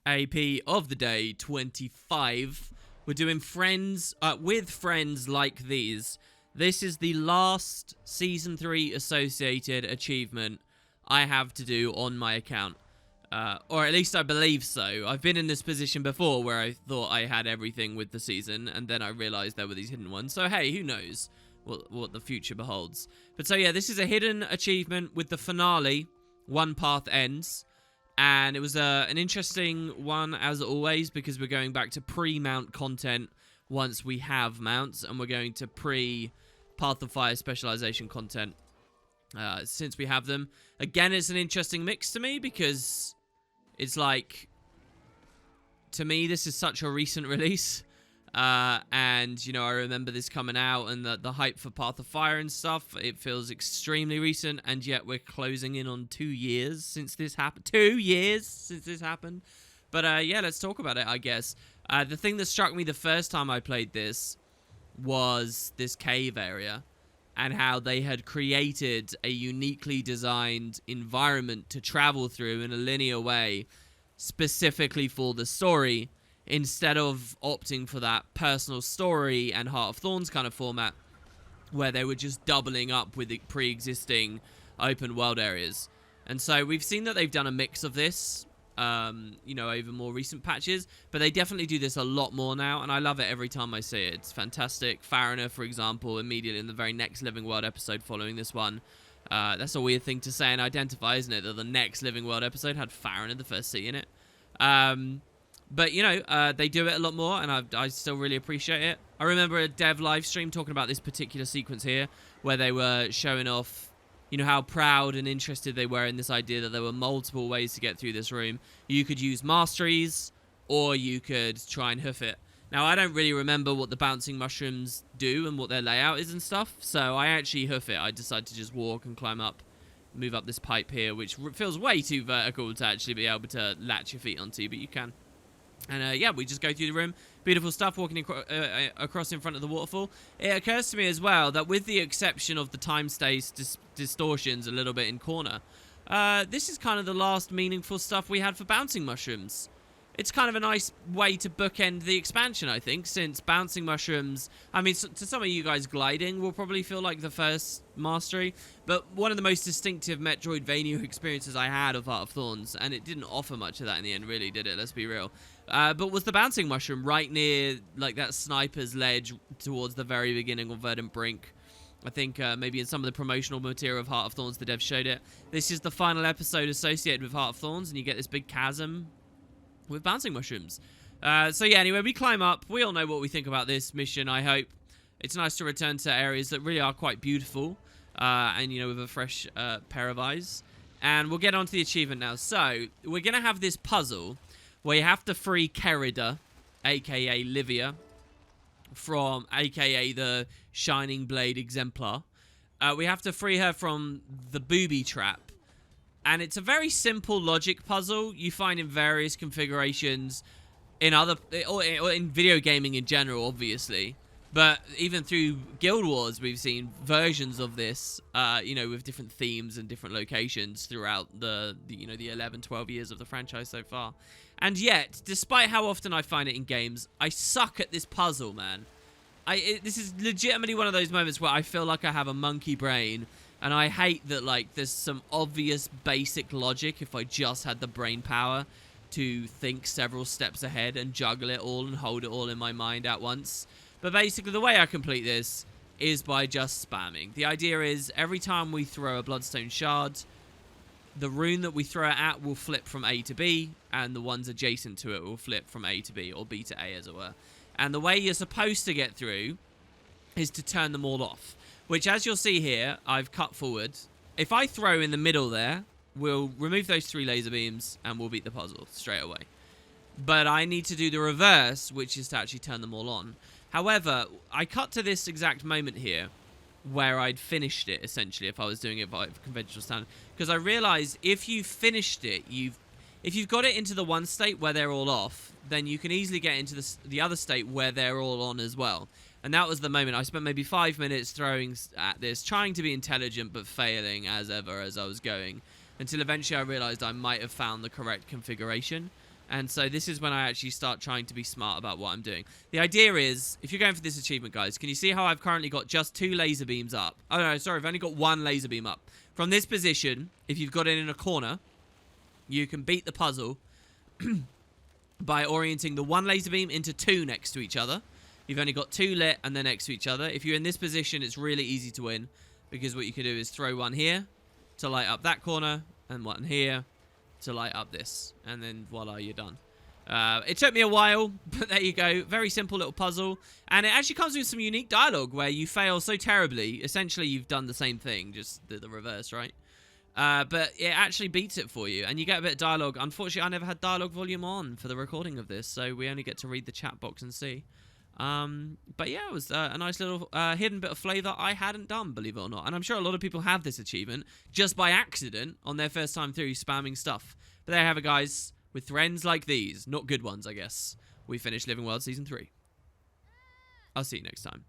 AP of the day 25. We're doing friends with friends like these. This is the last season 3 associated achievement I have to do on my account. Or at least I believe so. I've been in this position before where I thought I had everything with the season, and then I realized there were these hidden ones. So hey, who knows what the future beholds. But so yeah, this is a hidden achievement with the finale. One path ends. And it was an interesting one, as always, because we're going back to pre-mount content once we have mounts, and we're going to pre-Path of Fire specialization content since we have them. Again, it's an interesting mix to me, because it's like, to me, this is such a recent release. And, you know, I remember this coming out and the hype for Path of Fire and stuff. It feels extremely recent, and yet we're closing in on 2 years since this happened. 2 years since this happened. But, yeah, let's talk about it, I guess. The thing that struck me the first time I played this was this cave area, and how they had created a uniquely designed environment to travel through in a linear way, specifically for the story, instead of opting for that personal story and Heart of Thorns kind of format, where they were just doubling up with the pre-existing open world areas. And so we've seen that they've done a mix of this, you know, over more recent patches, but they definitely do this a lot more now, and I love it every time I see it. It's fantastic. Fariner, for example, immediately in the very next Living World episode following this one. That's a weird thing to say and identify, isn't it? That the next Living World episode had Fariner, the first sea, in it. But, you know, they do it a lot more, and I still really appreciate it. I remember a dev live stream talking about this particular sequence here, where they were showing off, you know, how proud and interested they were in this idea that there were multiple ways to get through this room. You could use masteries, or you could try and hoof it. Now, I don't really remember what the bouncing mushrooms do and what their layout is and stuff, so I actually hoof it. I decided to just walk and climb up, move up this pipe here, which feels way too vertical to actually be able to latch your feet onto, but you can. And, yeah, we just go through the room. Beautiful stuff, walking across in front of the waterfall. It occurs to me as well that with the exception of the time space distortions a little bit in corner, this is kind of the last meaningful stuff we had for bouncing mushrooms. It's kind of a nice way to bookend the expansion, I think, since bouncing mushrooms, I mean, to some of you guys, gliding will probably feel like the first mastery, but one of the most distinctive Metroidvania experiences I had of Heart of Thorns, and it didn't offer much of that in the end, really, did it? Let's be real. But was the bouncing mushroom right near, like, that sniper's ledge towards the very beginning of Verdant Brink. I think maybe in some of the promotional material of Heart of Thorns, the devs showed it. This is the final episode associated with Heart of Thorns, and you get this big chasm with bouncing mushrooms. So yeah, anyway, we climb up. We all know what we think about this mission, I hope. It's nice to return to areas that really are quite beautiful, and, you know, with a fresh pair of eyes. And we'll get on to the achievement now. So, we're going to have this puzzle where you have to free Kerida, a.k.a. Livia, from a.k.a. the Shining Blade Exemplar. We have to free her from the booby trap. And it's a very simple logic puzzle you find in various configurations in other, or in video gaming in general, obviously. But even through Guild Wars, we've seen versions of this, you know, with different themes and different locations throughout the you know, the 11, 12 years of the franchise so far. And yet, despite how often I find it in games, I suck at this puzzle, man. This is legitimately one of those moments where I feel like I have a monkey brain. And I hate that, like, there's some obvious basic logic if I just had the brain power to think several steps ahead and juggle it all and hold it all in my mind at once. But basically, the way I complete this is by just spamming. The idea is, every time we throw a Bloodstone Shard, the rune that we throw it at will flip from A to B, and the ones adjacent to it will flip from A to B, or B to A, as it were. And the way you're supposed to get through is to turn them all off. Which, as you'll see here, I've cut forward. If I throw in the middle there, we'll remove those 3 laser beams and we'll beat the puzzle straight away. But I need to do the reverse, which is to actually turn them all on. However, I cut to this exact moment here where I'd finished it, essentially, if I was doing it by conventional standard. Because I realized if you've finished it, if you've got it into the one state where they're all off, then you can easily get into the other state where they're all on as well. And that was the moment. I spent maybe 5 minutes throwing at this, trying to be intelligent, but failing as ever as I was going. Until eventually I realized I might have found the correct configuration. And so this is when I actually start trying to be smart about what I'm doing. The idea is, if you're going for this achievement, guys, can you see how I've currently got just 2 laser beams up? Oh, no, sorry, I've only got 1 laser beam up. From this position, if you've got it in a corner, you can beat the puzzle by orienting the 1 laser beam into 2 next to each other. You've only got 2 lit and they're next to each other. If you're in this position, it's really easy to win, because what you can do is throw 1 here to light up that corner and 1 here to light up this, and then voila, you're done. It took me a while, but there you go. Very simple little puzzle, and it actually comes with some unique dialogue where you fail so terribly, essentially you've done the same thing, just the reverse, right? But it actually beats it for you, and you get a bit of dialogue. Unfortunately, I never had dialogue volume on for the recording of this, so we only get to read the chat box and see. But yeah, it was a nice little hidden bit of flavour I hadn't done, believe it or not. And I'm sure a lot of people have this achievement just by accident on their first time through spamming stuff. But there you have it, guys. With friends like these, not good ones, I guess, we finished Living World Season 3. I'll see you next time.